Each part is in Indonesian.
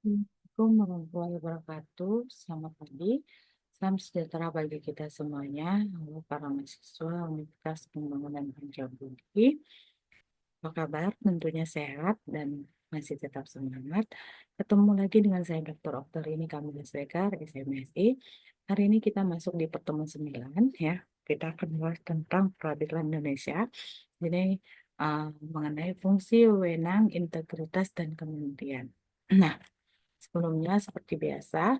Assalamualaikum warahmatullahi wabarakatuh. Selamat pagi. Salam sejahtera bagi kita semuanya, para mahasiswa Universitas Pembangunan Pancabudi. Apa kabar? Tentunya sehat dan masih tetap semangat. Ketemu lagi dengan saya Dr. Oktarini Kamila Sekar, SMSI. Hari ini kita masuk di pertemuan 9 ya. Kita akan bahas tentang peradilan Indonesia. Jadi mengenai fungsi, wewenang, integritas, dan kementerian. Nah, sebelumnya, seperti biasa,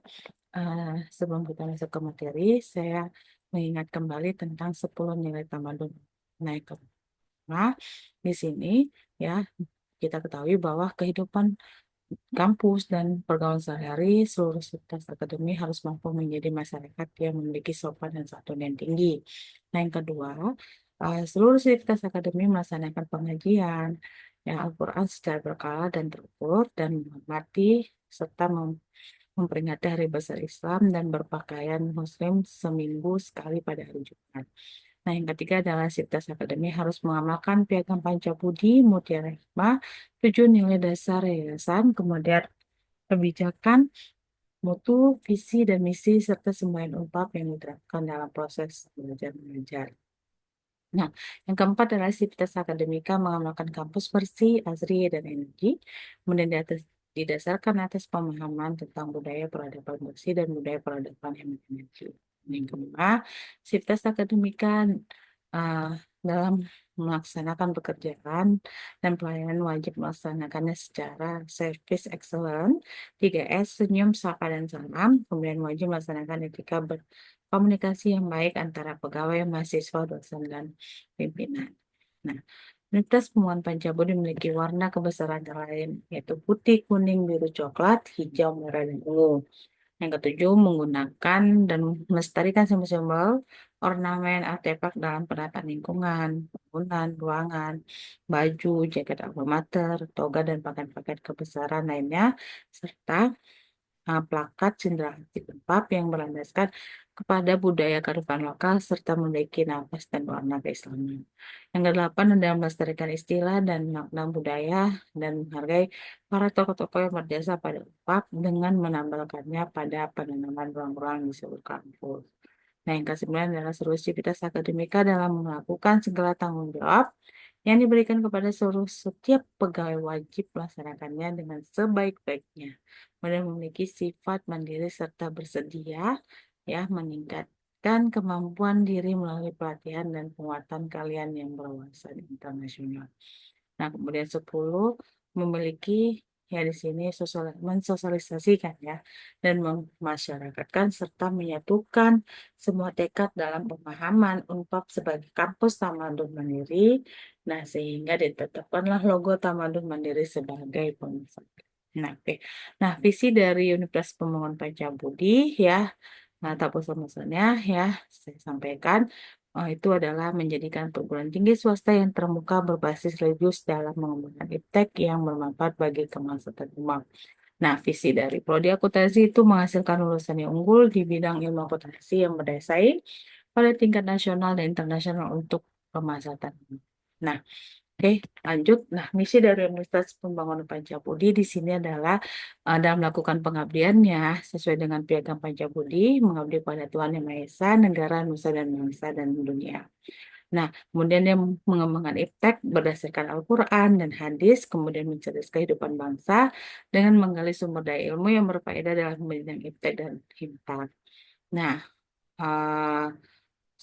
eh, sebelum kita masuk ke materi, saya mengingat kembali tentang 10 nilai tamadun naik ke nah, di sini ya kita ketahui bahwa kehidupan kampus dan pergaulan sehari-hari seluruh sivitas akademi harus mampu menjadi masyarakat yang memiliki sopan dan santun yang tinggi. Nah, yang kedua, seluruh sivitas akademi melaksanakan pengajian ya Al-Quran secara berkala dan terukur dan menghormati serta memperingati hari besar Islam dan berpakaian Muslim seminggu sekali pada hari Jumat. Nah, yang ketiga adalah Sivitas Akademi harus mengamalkan Piagam Pancabudi, Mutiara Hikmah, 7 nilai dasar yayasan, kemudian kebijakan, mutu, visi, dan misi, serta semboyan UNPAP yang diterapkan dalam proses belajar mengajar. Nah, yang keempat adalah Sivitas Akademika mengamalkan kampus bersih, asri, dan energi, kemudian didasarkan atas pemahaman tentang budaya peradaban bersih dan budaya peradaban hemat energi. Yang kelima, Sivitas Akademika uh, dalam melaksanakan pekerjaan dan pelayanan wajib melaksanakannya secara service excellent, 3S, senyum, sapa, dan salam, kemudian wajib melaksanakan etika komunikasi yang baik antara pegawai, mahasiswa, dosen, dan pimpinan. Nah, Universitas Pembangunan Pancabudi memiliki warna kebesaran lain, yaitu putih, kuning, biru, coklat, hijau, merah, dan ungu. Yang ketujuh, menggunakan dan melestarikan simbol-simbol ornamen artefak dalam penataan lingkungan, bangunan, ruangan, baju, jaket alma mater, toga, dan pakaian-pakaian kebesaran lainnya, serta plakat cendrawasih lengkap yang berlandaskan kepada budaya kearifan lokal serta memiliki nafas dan warna keislaman. Yang kedelapan adalah melestarikan istilah dan makna budaya dan menghargai para tokoh-tokoh yang berjasa pada UPAP dengan menambahkannya pada penanaman ruang-ruang di seluruh kampus. Nah, yang kesembilan adalah seluruh sivitas akademika dalam melakukan segala tanggung jawab yang diberikan kepada seluruh setiap pegawai wajib melaksanakannya dengan sebaik-baiknya. Kemudian memiliki sifat mandiri serta bersedia ya meningkatkan kemampuan diri melalui pelatihan dan penguatan kalian yang berwawasan internasional. Nah, kemudian 10 memiliki ya di sini mensosialisasikan ya dan memasyarakatkan serta menyatukan semua tekad dalam pemahaman UNPAP sebagai kampus tamadun mandiri. Nah, sehingga ditetapkanlah logo Tamadun Mandiri sebagai pemersatu. Nah, oke. Nah, visi dari Universitas Pembangunan Pancabudi ya, nah, tak bosan-bosannya ya, saya sampaikan itu adalah menjadikan perguruan tinggi swasta yang terbuka berbasis religius dalam mengembangkan iptek yang bermanfaat bagi kemaslahatan umat. Nah, visi dari Prodi Akuntansi itu menghasilkan lulusan yang unggul di bidang ilmu akuntansi yang berdaya saing pada tingkat nasional dan internasional untuk kemaslahatan umat. Nah, oke, lanjut. Nah, misi dari Universitas Pembangunan Pancabudi di sini adalah dalam melakukan pengabdiannya sesuai dengan Piagam Pancabudi, mengabdi pada Tuhan Yang Maha Esa, negara, nusa dan bangsa dan dunia. Nah, kemudian dia mengembangkan iptek berdasarkan Al-Quran dan hadis, kemudian mencerdaskan kehidupan bangsa dengan menggali sumber daya ilmu yang berfaedah dalam bidang iptek dan himpunan. Nah, eh,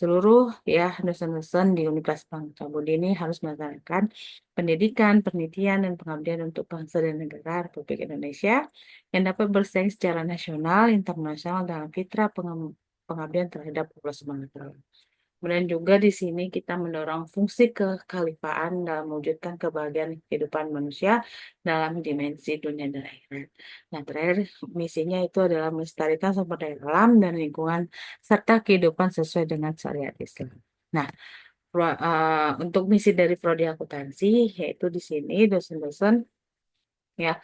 seluruh ya dosen-dosen di Universitas Bangka-Budi ini harus melaksanakan pendidikan, penelitian, dan pengabdian untuk bangsa dan negara Republik Indonesia yang dapat bersaing secara nasional, internasional dalam fitrah pengabdian terhadap Allah Subhanahu wa Ta'ala. Kemudian juga di sini kita mendorong fungsi kekhalifahan dalam mewujudkan kebahagiaan kehidupan manusia dalam dimensi dunia dan akhirat. Nah, terakhir misinya itu adalah melestarikan sumber daya alam dan lingkungan serta kehidupan sesuai dengan syariat Islam. Nah, untuk misi dari Prodi Akuntansi yaitu di sini dosen-dosen ya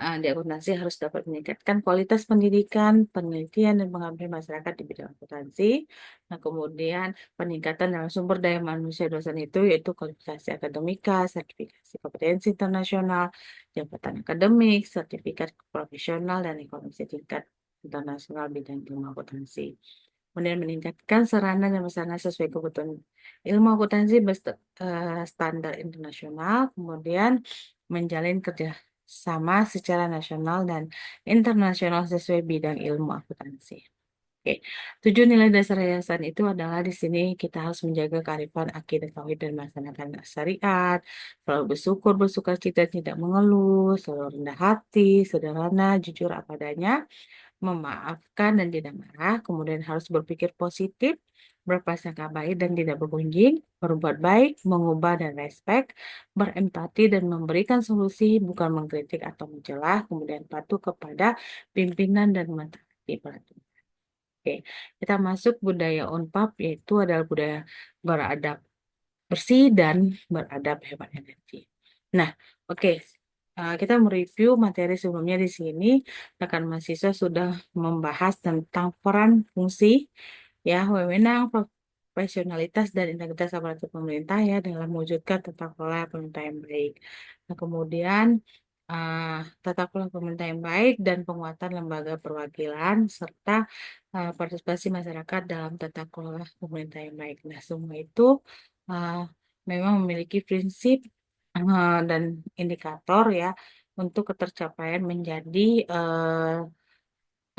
di akuntansi harus dapat meningkatkan kualitas pendidikan, penelitian, dan pengabdian masyarakat di bidang akuntansi. Nah, kemudian peningkatan dalam sumber daya manusia dosen itu yaitu kualifikasi akademika, sertifikasi kompetensi internasional, jabatan akademik, sertifikat profesional, dan ekonomi tingkat internasional bidang ilmu akuntansi. Kemudian meningkatkan sarana dan prasarana sesuai kebutuhan ilmu akuntansi standar internasional, kemudian menjalin kerjasama secara nasional dan internasional sesuai bidang ilmu akuntansi. Oke, tujuh nilai dasar yayasan itu adalah di sini kita harus menjaga kearifan akidah tauhid dan melaksanakan syariat, selalu bersyukur, bersuka cita, tidak mengeluh, selalu rendah hati, sederhana, jujur apa adanya, memaafkan dan tidak marah, kemudian harus berpikir positif, berprasangka baik dan tidak bergunjing, berbuat baik, mengubah dan respek, berempati dan memberikan solusi, bukan mengkritik atau mencela, kemudian patuh kepada pimpinan dan mentaati peraturan. Oke, kita masuk budaya Unpad yaitu adalah budaya beradab bersih dan beradab hemat energi. Nah, oke. Kita mereview materi sebelumnya di sini. Rekan mahasiswa sudah membahas tentang peran fungsi, ya, wewenang, profesionalitas dan integritas aparatur pemerintah ya dalam mewujudkan tata kelola pemerintah yang baik. Nah, kemudian uh, tata kelola pemerintah yang baik dan penguatan lembaga perwakilan serta partisipasi masyarakat dalam tata kelola pemerintah yang baik. Nah, semua itu uh, memang memiliki prinsip dan indikator ya untuk ketercapaian menjadi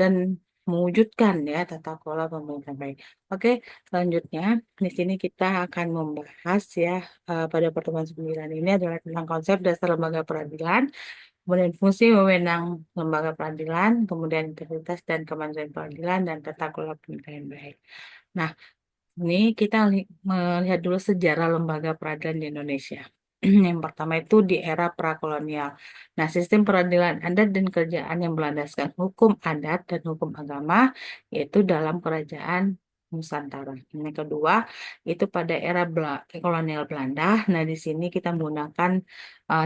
dan mewujudkan ya tata kelola pemerintahan baik. Oke, selanjutnya di sini kita akan membahas ya pada pertemuan 9 ini adalah tentang konsep dasar lembaga peradilan, kemudian fungsi wewenang lembaga peradilan, kemudian integritas dan kemandirian peradilan dan tata kelola pemerintahan baik. Nah, ini kita melihat dulu sejarah lembaga peradilan di Indonesia. Yang pertama itu di era prakolonial. Nah, sistem peradilan adat dan kerajaan yang berlandaskan hukum adat dan hukum agama, yaitu dalam kerajaan Nusantara. Yang kedua, itu pada era kolonial Belanda. Nah, di sini kita menggunakan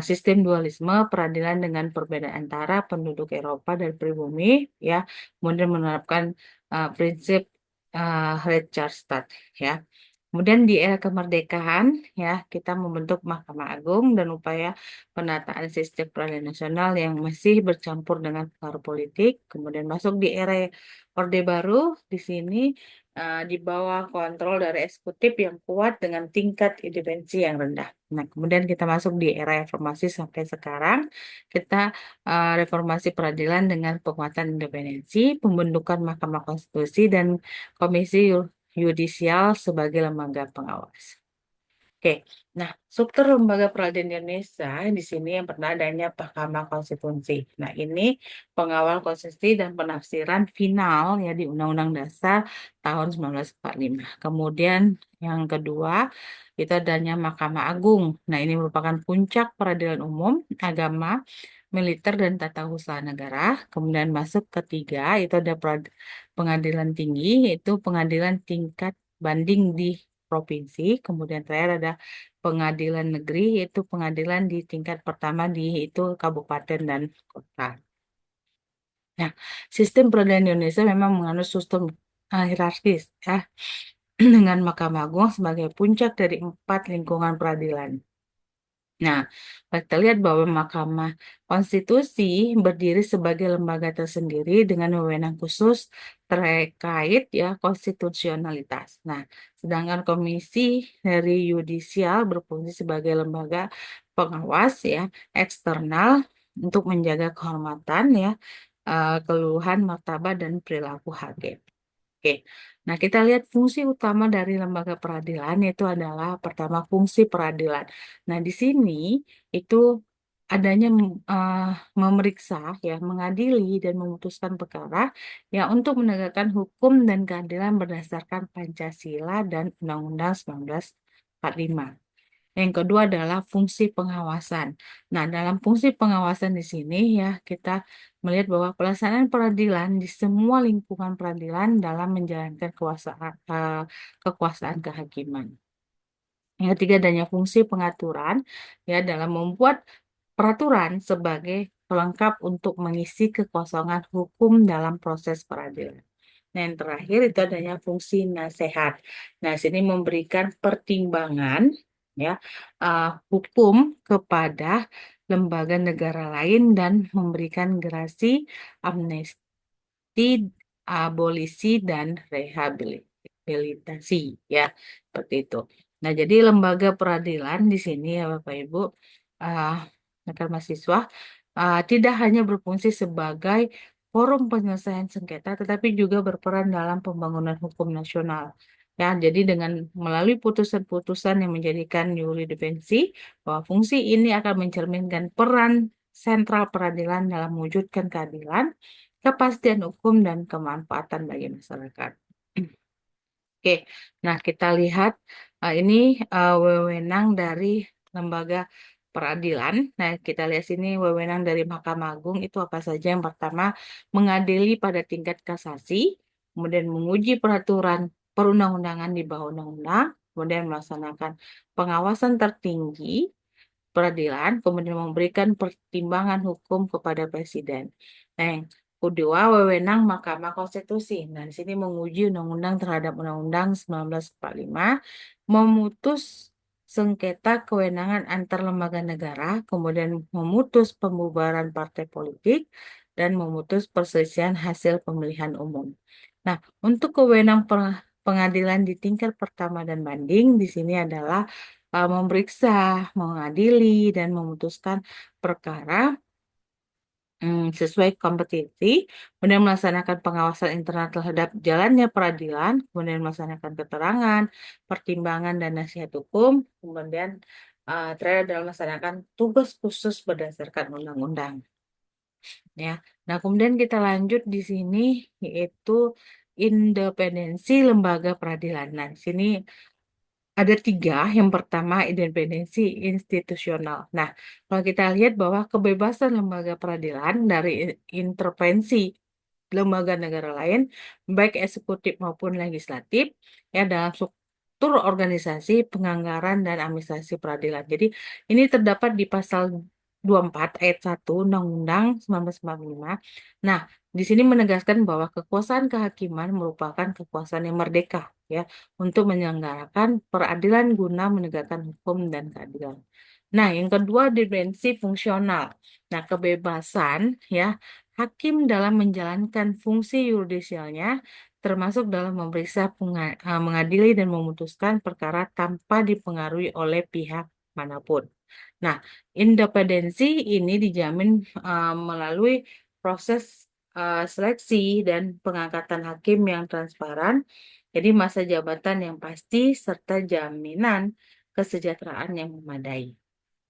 sistem dualisme peradilan dengan perbedaan antara penduduk Eropa dan pribumi, ya, kemudian menerapkan prinsip Recharstad ya. Kemudian di era kemerdekaan ya kita membentuk Mahkamah Agung dan upaya penataan sistem peradilan nasional yang masih bercampur dengan pengaruh politik. Kemudian masuk di era Orde Baru di sini di bawah kontrol dari eksekutif yang kuat dengan tingkat independensi yang rendah. Nah, kemudian kita masuk di era reformasi sampai sekarang kita reformasi peradilan dengan penguatan independensi, pembentukan Mahkamah Konstitusi dan Komisi Yudisial sebagai lembaga pengawas. Oke, nah struktur lembaga peradilan Indonesia di sini yang pernah adanya Mahkamah Konstitusi. Nah ini pengawal konstitusi dan penafsiran final ya di Undang-Undang Dasar tahun 1945. Kemudian yang kedua itu adanya Mahkamah Agung. Nah ini merupakan puncak peradilan umum, agama, militer dan tata usaha negara. Kemudian masuk ketiga itu ada pengadilan tinggi, yaitu pengadilan tingkat banding di provinsi. Kemudian terakhir ada pengadilan negeri, yaitu pengadilan di tingkat pertama di itu kabupaten dan kota. Nah, sistem peradilan Indonesia memang menganut sistem hierarkis ya, dengan Mahkamah Agung sebagai puncak dari 4 lingkungan peradilan. Nah, kita lihat bahwa Mahkamah Konstitusi berdiri sebagai lembaga tersendiri dengan wewenang khusus terkait ya konstitusionalitas. Nah, sedangkan Komisi dari Yudisial berfungsi sebagai lembaga pengawas ya eksternal untuk menjaga kehormatan ya keluhan martabat dan perilaku hakim. Oke, nah kita lihat fungsi utama dari lembaga peradilan itu adalah pertama fungsi peradilan. Nah di sini itu adanya memeriksa, ya, mengadili dan memutuskan perkara, ya untuk menegakkan hukum dan keadilan berdasarkan Pancasila dan Undang-Undang 1945. Yang kedua adalah fungsi pengawasan. Nah, dalam fungsi pengawasan di sini ya kita melihat bahwa pelaksanaan peradilan di semua lingkungan peradilan dalam menjalankan kekuasaan kehakiman. Yang ketiga adanya fungsi pengaturan ya dalam membuat peraturan sebagai pelengkap untuk mengisi kekosongan hukum dalam proses peradilan. Nah, yang terakhir itu adanya fungsi nasihat. Nah, sini memberikan pertimbangan ya hukum kepada lembaga negara lain dan memberikan gerasi, amnesti, abolisi dan rehabilitasi ya, seperti itu. Nah, jadi lembaga peradilan di sini ya Bapak Ibu, uh, rekan mahasiswa, tidak hanya berfungsi sebagai forum penyelesaian sengketa, tetapi juga berperan dalam pembangunan hukum nasional. Ya, jadi dengan melalui putusan-putusan yang menjadikan yurisprudensi bahwa fungsi ini akan mencerminkan peran sentral peradilan dalam mewujudkan keadilan, kepastian hukum, dan kemanfaatan bagi masyarakat. Oke, nah kita lihat ini wewenang dari lembaga peradilan. Nah, kita lihat sini wewenang dari Mahkamah Agung itu apa saja. Yang pertama, mengadili pada tingkat kasasi, kemudian menguji peraturan perundang-undangan di bawah undang-undang, kemudian melaksanakan pengawasan tertinggi peradilan, kemudian memberikan pertimbangan hukum kepada presiden. Nah, yang kedua, wewenang Mahkamah Konstitusi. Nah, di sini menguji undang-undang terhadap Undang-Undang 1945, memutus sengketa kewenangan antar lembaga negara, kemudian memutus pembubaran partai politik, dan memutus perselisihan hasil pemilihan umum. Nah, untuk kewenang pengadilan di tingkat pertama dan banding di sini adalah memeriksa, mengadili, dan memutuskan perkara sesuai kompetensi, kemudian melaksanakan pengawasan internal terhadap jalannya peradilan, kemudian melaksanakan keterangan, pertimbangan, dan nasihat hukum, kemudian terakhir adalah melaksanakan tugas khusus berdasarkan undang-undang. Ya, nah kemudian kita lanjut di sini yaitu independensi lembaga peradilan. Nah, di sini ada tiga. Yang pertama, independensi institusional. Nah, kalau kita lihat bahwa kebebasan lembaga peradilan dari intervensi lembaga negara lain, baik eksekutif maupun legislatif, ya dalam struktur organisasi, penganggaran, dan administrasi peradilan. Jadi, ini terdapat di pasal 24 ayat 1 Undang-Undang 1945. Nah, di sini menegaskan bahwa kekuasaan kehakiman merupakan kekuasaan yang merdeka, ya, untuk menyelenggarakan peradilan guna menegakkan hukum dan keadilan. Nah, yang kedua dimensi fungsional. Nah, kebebasan ya hakim dalam menjalankan fungsi yudisialnya termasuk dalam memeriksa, mengadili dan memutuskan perkara tanpa dipengaruhi oleh pihak manapun. Nah, independensi ini dijamin melalui proses seleksi dan pengangkatan hakim yang transparan, jadi masa jabatan yang pasti serta jaminan kesejahteraan yang memadai.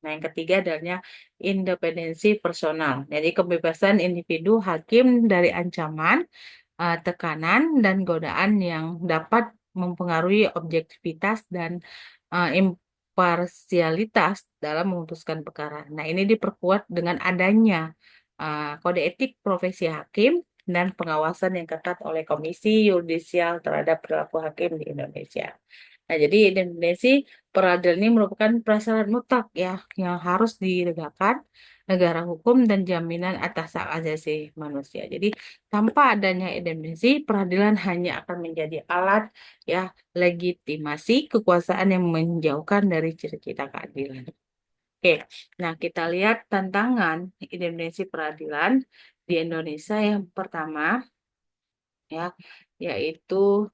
Nah, yang ketiga adalah independensi personal. Jadi kebebasan individu hakim dari ancaman, tekanan, dan godaan yang dapat mempengaruhi objektivitas dan imparsialitas dalam memutuskan perkara. Nah, ini diperkuat dengan adanya kode etik profesi hakim dan pengawasan yang ketat oleh Komisi Yudisial terhadap perilaku hakim di Indonesia. Nah, jadi independensi peradilan ini merupakan prasyarat mutlak ya yang harus ditegakkan negara hukum dan jaminan atas hak asasi manusia. Jadi tanpa adanya independensi, peradilan hanya akan menjadi alat ya legitimasi kekuasaan yang menjauhkan dari cita-cita keadilan. Oke, nah kita lihat tantangan independensi peradilan di Indonesia yang pertama ya, yaitu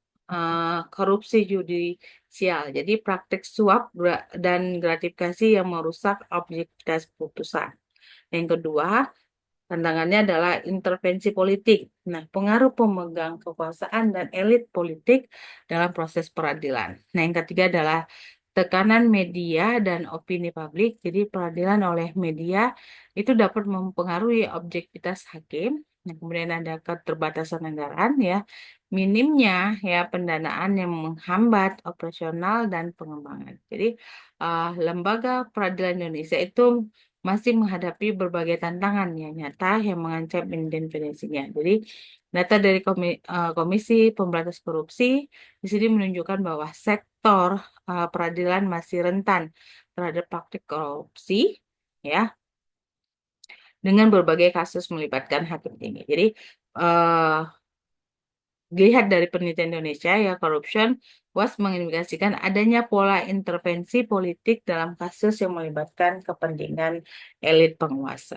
korupsi judisial. Jadi praktik suap dan gratifikasi yang merusak objektivitas putusan. Yang kedua, tantangannya adalah intervensi politik. Nah, pengaruh pemegang kekuasaan dan elit politik dalam proses peradilan. Nah, yang ketiga adalah tekanan media dan opini publik. Jadi, peradilan oleh media itu dapat mempengaruhi objektivitas hakim. Nah, kemudian ada keterbatasan anggaran ya, minimnya ya pendanaan yang menghambat operasional dan pengembangan. Jadi, lembaga peradilan Indonesia itu masih menghadapi berbagai tantangan yang nyata yang mengancam independensinya. Jadi, data dari Komisi Pemberantasan Korupsi di sini menunjukkan bahwa sektor peradilan masih rentan terhadap praktik korupsi, ya. dengan berbagai kasus melibatkan hakim tinggi. Jadi eh, dilihat dari penelitian Indonesia ya, Corruption Watch mengindikasikan adanya pola intervensi politik dalam kasus yang melibatkan kepentingan elit penguasa.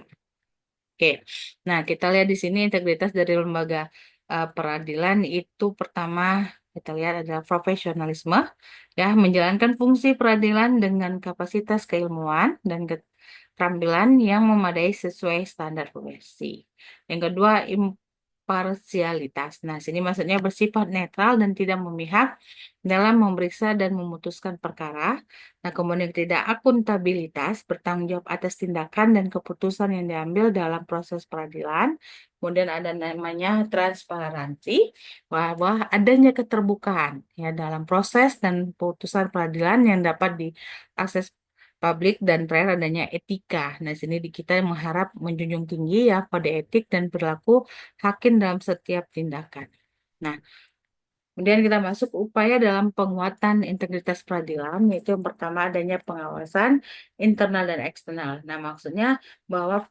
Oke, nah kita lihat di sini integritas dari lembaga peradilan itu pertama kita lihat adalah profesionalisme, ya menjalankan fungsi peradilan dengan kapasitas keilmuan dan keterampilan yang memadai sesuai standar profesi. Yang kedua, imparsialitas. Nah, sini maksudnya bersifat netral dan tidak memihak dalam memeriksa dan memutuskan perkara. Nah, kemudian tidak akuntabilitas, bertanggung jawab atas tindakan dan keputusan yang diambil dalam proses peradilan. Kemudian ada namanya transparansi, bahwa adanya keterbukaan ya dalam proses dan putusan peradilan yang dapat diakses publik dan terakhir adanya etika. Nah, sini kita mengharap menjunjung tinggi ya kode etik dan perilaku hakim dalam setiap tindakan. Nah, kemudian kita masuk upaya dalam penguatan integritas peradilan, yaitu yang pertama adanya pengawasan internal dan eksternal. Nah, maksudnya bahwa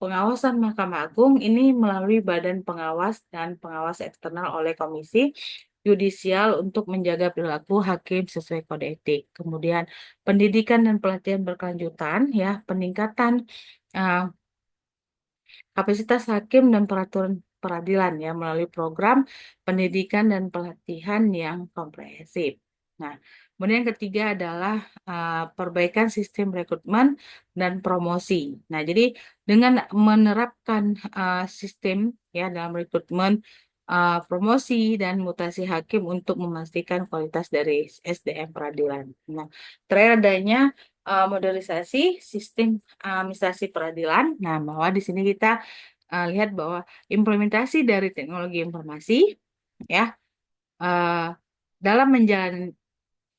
pengawasan Mahkamah Agung ini melalui badan pengawas dan pengawas eksternal oleh Komisi Yudisial untuk menjaga perilaku hakim sesuai kode etik. Kemudian pendidikan dan pelatihan berkelanjutan, ya peningkatan eh, kapasitas hakim dan peraturan peradilan ya melalui program pendidikan dan pelatihan yang komprehensif. Nah, kemudian yang ketiga adalah perbaikan sistem rekrutmen dan promosi. Nah, jadi dengan menerapkan sistem ya dalam rekrutmen, promosi dan mutasi hakim untuk memastikan kualitas dari SDM peradilan. Nah, terakhir adanya modernisasi sistem administrasi peradilan. Nah, bahwa di sini kita lihat bahwa implementasi dari teknologi informasi ya eh, dalam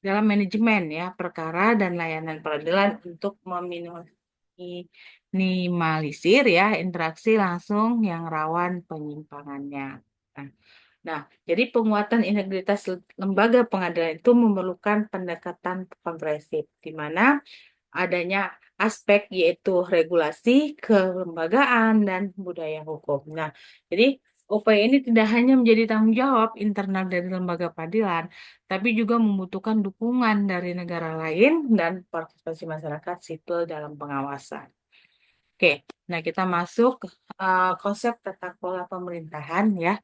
dalam manajemen ya perkara dan layanan peradilan untuk meminimalisir ya interaksi langsung yang rawan penyimpangannya. Nah, nah, jadi penguatan integritas lembaga pengadilan itu memerlukan pendekatan komprehensif, di mana adanya aspek yaitu regulasi, kelembagaan, dan budaya hukum. Nah, jadi upaya ini tidak hanya menjadi tanggung jawab internal dari lembaga peradilan, tapi juga membutuhkan dukungan dari negara lain dan partisipasi masyarakat sipil dalam pengawasan. Oke, nah kita masuk ke konsep tata kelola pemerintahan ya.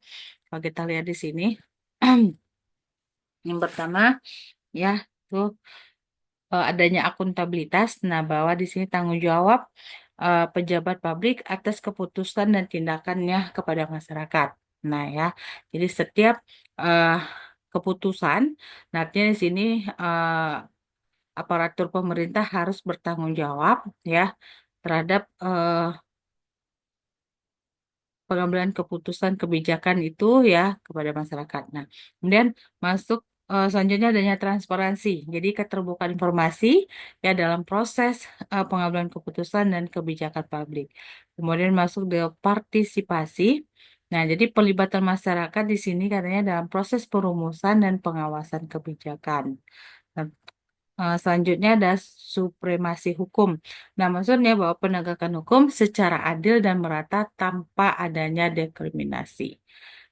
Kalau kita lihat di sini, yang pertama ya, tuh adanya akuntabilitas. Nah, bahwa di sini tanggung jawab pejabat publik atas keputusan dan tindakannya kepada masyarakat. Nah, ya. Jadi setiap eh, keputusan, nah, artinya di sini aparatur pemerintah harus bertanggung jawab ya terhadap pengambilan keputusan kebijakan itu ya kepada masyarakat. Nah, kemudian masuk selanjutnya adanya transparansi. Jadi keterbukaan informasi ya dalam proses pengambilan keputusan dan kebijakan publik. Kemudian masuk ke partisipasi. Nah, jadi pelibatan masyarakat di sini katanya dalam proses perumusan dan pengawasan kebijakan. Nah, selanjutnya ada supremasi hukum. Nah, maksudnya bahwa penegakan hukum secara adil dan merata tanpa adanya diskriminasi.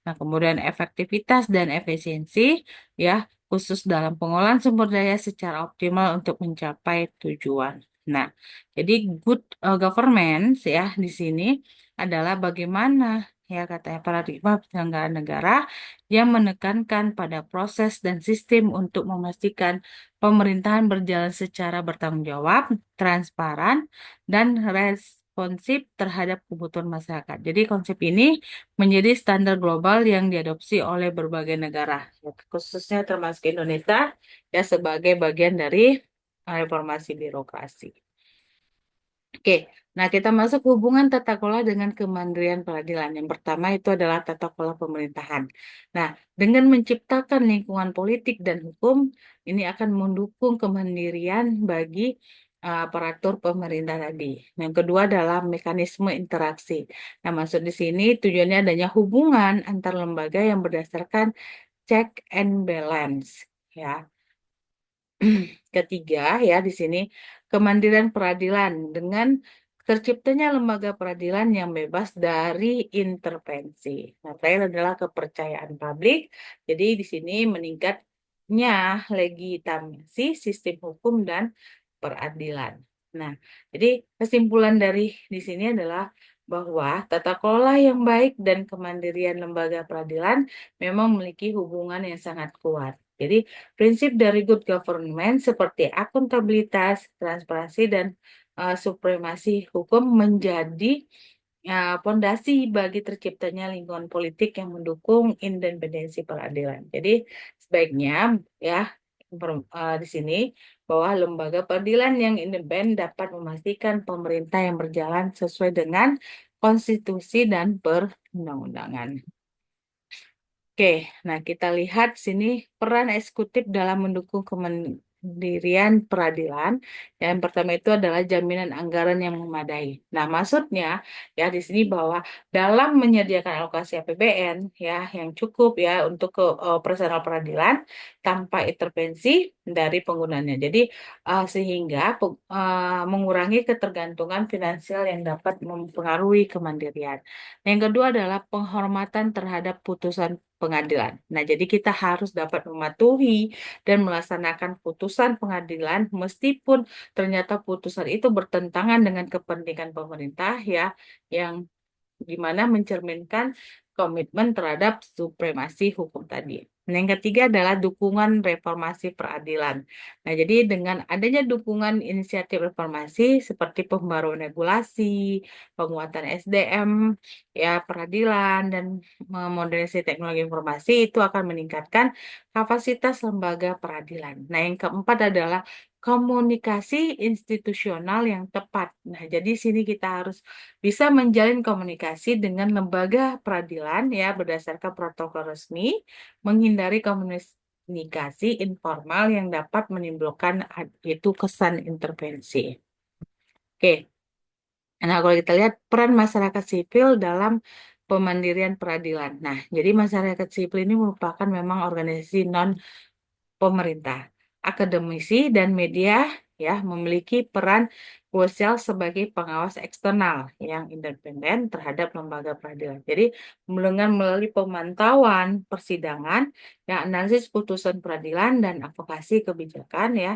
Nah, kemudian efektivitas dan efisiensi, ya, khusus dalam pengolahan sumber daya secara optimal untuk mencapai tujuan. Nah, jadi good governance ya di sini adalah bagaimana ya katanya paradigma penyelenggaraan negara yang menekankan pada proses dan sistem untuk memastikan pemerintahan berjalan secara bertanggung jawab, transparan, dan responsif terhadap kebutuhan masyarakat. Jadi konsep ini menjadi standar global yang diadopsi oleh berbagai negara, ya, khususnya termasuk Indonesia, ya sebagai bagian dari reformasi birokrasi. Oke, nah kita masuk hubungan tata kelola dengan kemandirian peradilan. Yang pertama itu adalah tata kelola pemerintahan. Nah, dengan menciptakan lingkungan politik dan hukum, ini akan mendukung kemandirian bagi aparatur pemerintah tadi. Yang kedua adalah mekanisme interaksi. Nah, maksud di sini tujuannya adanya hubungan antar lembaga yang berdasarkan check and balance. Ya, ketiga ya di sini kemandirian peradilan dengan terciptanya lembaga peradilan yang bebas dari intervensi. Nah, terakhir adalah kepercayaan publik. Jadi di sini meningkatnya legitimasi sistem hukum dan peradilan. Nah, jadi kesimpulan dari di sini adalah bahwa tata kelola yang baik dan kemandirian lembaga peradilan memang memiliki hubungan yang sangat kuat. Jadi, prinsip dari good government seperti akuntabilitas, transparansi, dan supremasi hukum menjadi pondasi bagi terciptanya lingkungan politik yang mendukung independensi peradilan. Jadi, sebaiknya ya di sini bahwa lembaga peradilan yang independen dapat memastikan pemerintah yang berjalan sesuai dengan konstitusi dan perundang-undangan. Oke, nah kita lihat sini peran eksekutif dalam mendukung kemandirian peradilan. Yang pertama itu adalah jaminan anggaran yang memadai. Nah, maksudnya ya di sini bahwa dalam menyediakan alokasi APBN ya yang cukup ya untuk ke operasional peradilan tanpa intervensi dari penggunanya. Jadi sehingga mengurangi ketergantungan finansial yang dapat mempengaruhi kemandirian. Yang kedua adalah penghormatan terhadap putusan pengadilan. Nah, jadi kita harus dapat mematuhi dan melaksanakan putusan pengadilan meskipun ternyata putusan itu bertentangan dengan kepentingan pemerintah ya, yang dimana mencerminkan komitmen terhadap supremasi hukum tadi. Nah, yang ketiga adalah dukungan reformasi peradilan. Nah, jadi dengan adanya dukungan inisiatif reformasi seperti pembaruan regulasi, penguatan SDM, ya peradilan, dan modernisasi teknologi informasi itu akan meningkatkan kapasitas lembaga peradilan. Nah, yang keempat adalah komunikasi institusional yang tepat. Nah, jadi sini kita harus bisa menjalin komunikasi dengan lembaga peradilan ya berdasarkan protokol resmi, menghindari komunikasi informal yang dapat menimbulkan itu kesan intervensi. Oke. Nah, kalau kita lihat peran masyarakat sipil dalam pemandirian peradilan. Nah, jadi masyarakat sipil ini merupakan memang organisasi non pemerintah, akademisi, dan media ya memiliki peran krusial sebagai pengawas eksternal yang independen terhadap lembaga peradilan. Jadi, dengan melalui pemantauan persidangan, ya analisis putusan peradilan dan advokasi kebijakan ya,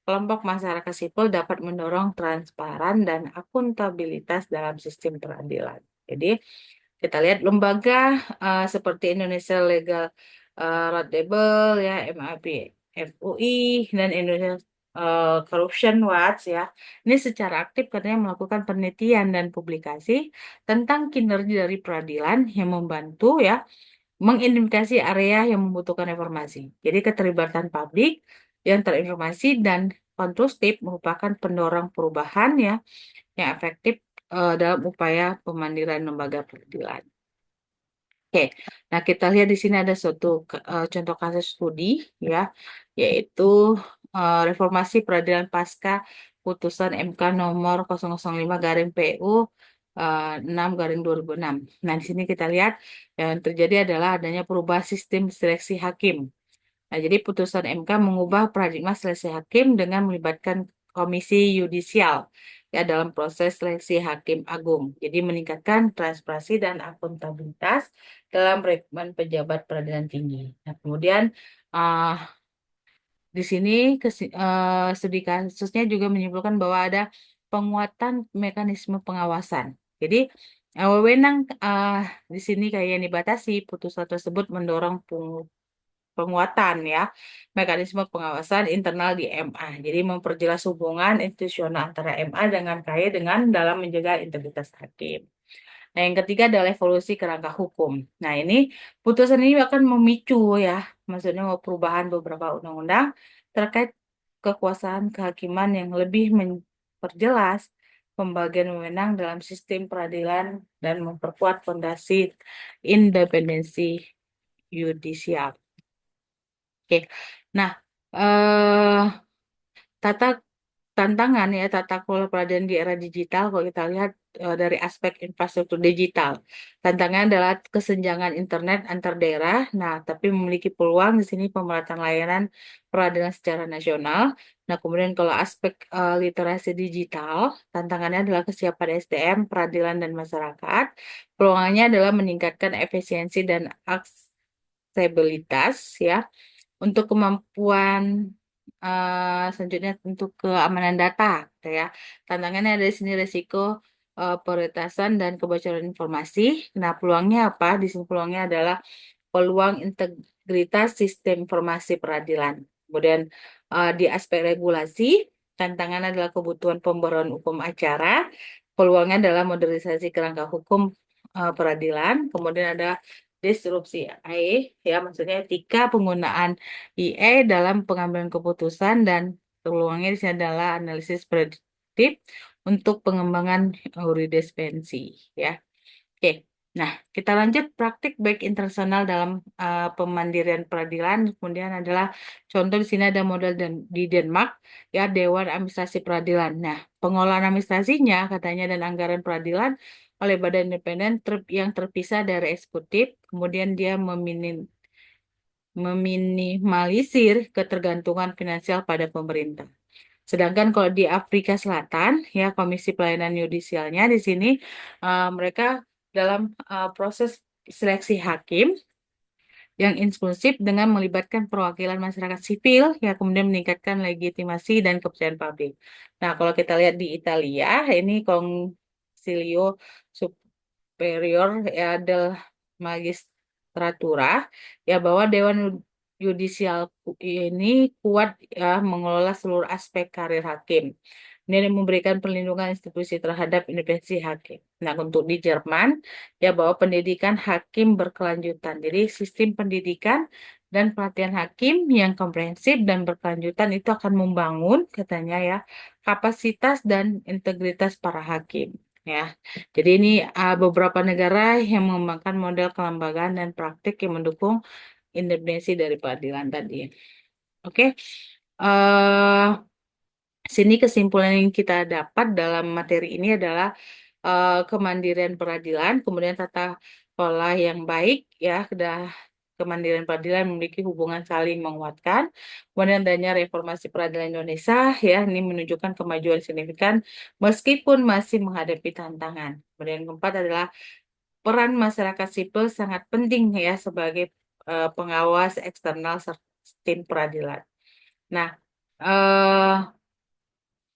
kelompok masyarakat sipil dapat mendorong transparan dan akuntabilitas dalam sistem peradilan. Jadi, kita lihat lembaga seperti Indonesia Legal Roundtable ya, MAP, FUI, dan Indonesia Corruption Watch ya. Ini secara aktif katanya melakukan penelitian dan publikasi tentang kinerja dari peradilan yang membantu ya mengidentifikasi area yang membutuhkan reformasi. Jadi keterlibatan publik yang terinformasi dan konstruktif merupakan pendorong perubahan ya yang efektif dalam upaya pemandiran lembaga peradilan. Oke, nah kita lihat di sini ada suatu contoh kasus studi ya, yaitu reformasi peradilan pasca putusan MK nomor 005 garing PU 6 garing 2006. Nah, di sini kita lihat yang terjadi adalah adanya perubahan sistem seleksi hakim. Nah, jadi putusan MK mengubah paradigma seleksi hakim dengan melibatkan komisi yudisial ya dalam proses seleksi hakim agung. Jadi meningkatkan transparansi dan akuntabilitas dalam rekrutmen pejabat peradilan tinggi. Nah, kemudian uh, di sini studi kasusnya juga menyimpulkan bahwa ada penguatan mekanisme pengawasan. Jadi wewenang di sini kayak yang dibatasi putusan tersebut mendorong penguatan ya mekanisme pengawasan internal di MA. Jadi memperjelas hubungan institusional antara MA dengan KAI dengan dalam menjaga integritas hakim. Nah, yang ketiga adalah evolusi kerangka hukum. Nah, ini putusan ini akan memicu ya, maksudnya mau perubahan beberapa undang-undang terkait kekuasaan kehakiman yang lebih memperjelas pembagian wewenang dalam sistem peradilan dan memperkuat fondasi independensi yudisial. Oke, nah eh, tata tantangan ya tata kelola peradilan di era digital kalau kita lihat dari aspek infrastruktur digital. Tantangannya adalah kesenjangan internet antar daerah. Nah, tapi memiliki peluang di sini pemerataan layanan peradilan secara nasional Nah, kemudian kalau aspek literasi digital, tantangannya adalah kesiapan SDM, peradilan, dan masyarakat. Peluangnya adalah meningkatkan efisiensi dan aksesibilitas, ya. Untuk kemampuan selanjutnya untuk keamanan data, gitu ya. Tantangannya ada di sini resiko peretasan dan kebocoran informasi. Nah, peluangnya apa? Di sini peluangnya adalah peluang integritas sistem informasi peradilan. Kemudian di aspek regulasi, tantangan adalah kebutuhan pembaruan hukum acara. Peluangnya adalah modernisasi kerangka hukum peradilan. Kemudian ada disrupsi AI, ya maksudnya etika penggunaan IE dalam pengambilan keputusan dan peluangnya di sini adalah analisis prediktif untuk pengembangan jurisprudensi, ya. Oke, nah kita lanjut praktik baik internasional dalam pemandirian peradilan. Kemudian adalah contoh di sini ada model dan di Denmark, ya Dewan Administrasi Peradilan. Nah, pengelolaan administrasinya katanya dan anggaran peradilan oleh badan independen yang terpisah dari eksekutif. Kemudian dia meminimalisir ketergantungan finansial pada pemerintah. Sedangkan kalau di Afrika Selatan, ya Komisi Pelayanan Yudisialnya di sini mereka dalam proses seleksi hakim yang inklusif dengan melibatkan perwakilan masyarakat sipil, ya kemudian meningkatkan legitimasi dan kepercayaan publik. Nah, kalau kita lihat di Italia, ini Consiglio Superior ya del Magistratura, ya bahwa Dewan Yudisial ini kuat ya mengelola seluruh aspek karir hakim. Ini yang memberikan perlindungan institusi terhadap independensi hakim. Nah, untuk di Jerman, ya bahwa pendidikan hakim berkelanjutan. Jadi, sistem pendidikan dan pelatihan hakim yang komprehensif dan berkelanjutan itu akan membangun, katanya ya, kapasitas dan integritas para hakim. Ya, jadi ini beberapa negara yang mengembangkan model kelembagaan dan praktik yang mendukung independensi dari peradilan tadi. Oke, eh sini kesimpulan yang kita dapat dalam materi ini adalah kemandirian peradilan, kemudian tata kelola yang baik, ya, sudah kemandirian peradilan memiliki hubungan saling menguatkan. Kemudian adanya reformasi peradilan Indonesia, ya, ini menunjukkan kemajuan signifikan meskipun masih menghadapi tantangan. Kemudian yang keempat adalah peran masyarakat sipil sangat penting ya sebagai pengawas eksternal sistem peradilan. Nah, eh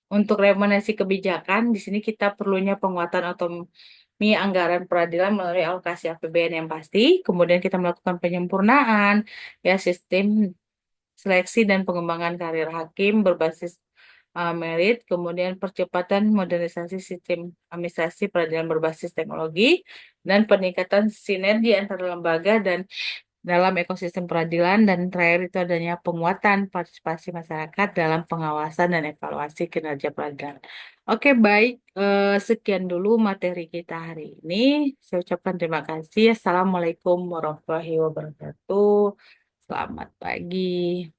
untuk rekomendasi kebijakan, di sini kita perlunya penguatan otonomi anggaran peradilan melalui alokasi APBN yang pasti. Kemudian kita melakukan penyempurnaan ya sistem seleksi dan pengembangan karir hakim berbasis merit. Kemudian percepatan modernisasi sistem administrasi peradilan berbasis teknologi dan peningkatan sinergi antara lembaga dan dalam ekosistem peradilan dan terakhir itu adanya penguatan partisipasi masyarakat dalam pengawasan dan evaluasi kinerja peradilan. Oke, baik. Sekian dulu materi kita hari ini. Saya ucapkan terima kasih. Assalamualaikum warahmatullahi wabarakatuh. Selamat pagi.